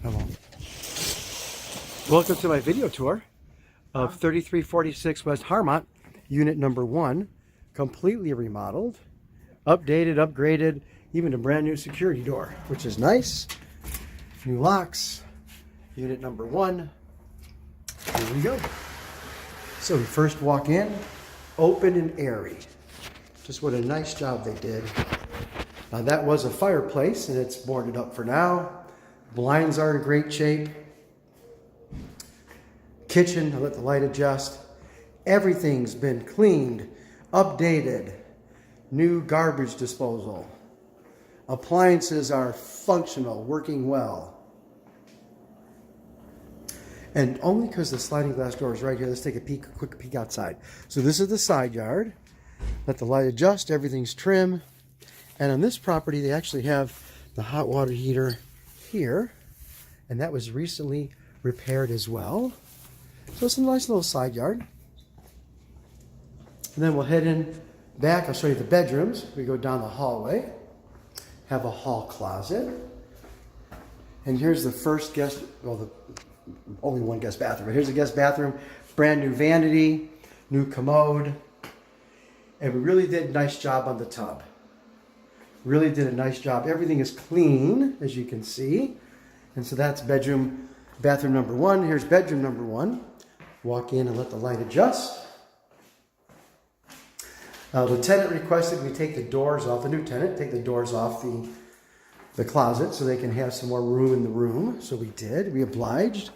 I won't. Welcome to my video tour of 3346 West Harmont, unit number 1, completely remodeled, updated, upgraded, even a brand new security door, which is nice. New locks, unit number 1. Here we go. So we first walk in, open and airy. Just what a nice job they did. Now that was a fireplace and it's boarded up for now. Blinds are in great shape. Kitchen, I let the light adjust. Everything's been cleaned, updated. New garbage disposal. Appliances are functional, working well. And only because the sliding glass door is right here, let's take a quick peek outside. So this is the side yard. Let the light adjust, everything's trim. And on this property, they actually have the hot water heater here. And that was recently repaired as well. So it's a nice little side yard. And then we'll head in back. I'll show you the bedrooms. We go down the hallway. Have a hall closet. And here's the first guest, well, only one guest bathroom, but here's the guest bathroom. Brand new vanity, new commode. And we really did a nice job on the tub. Really did a nice job. Everything is clean, as you can see. And so that's bathroom number 1. Here's bedroom number 1. Walk in and let the light adjust. The tenant requested we take the doors off, the new tenant, take the doors off the closet so they can have some more room in the room. So we did, we obliged.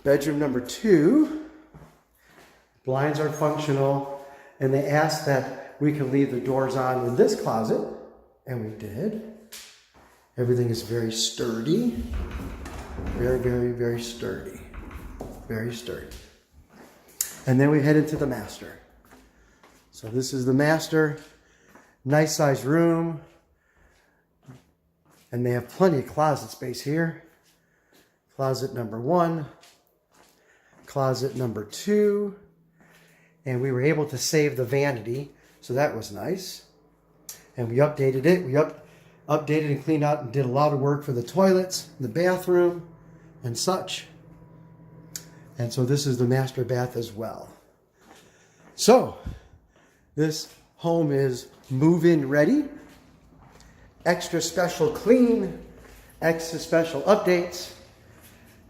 Bedroom number 2. Blinds are functional, and they asked that we can leave the doors on in this closet, and we did. Everything is very sturdy. Very, very, very sturdy. Very sturdy. And then we head into the master. So this is the master. Nice sized room. And they have plenty of closet space here. Closet number 1. Closet number 2. And we were able to save the vanity. So that was nice. And we updated it. We updated and cleaned out and did a lot of work for the toilets, the bathroom, and such. And so this is the master bath as well. So this home is move-in ready. Extra special clean, extra special updates.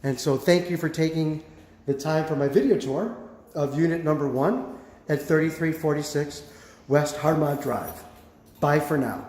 And so thank you for taking the time for my video tour of unit number 1 at 3346 West Harmont Drive. Bye for now.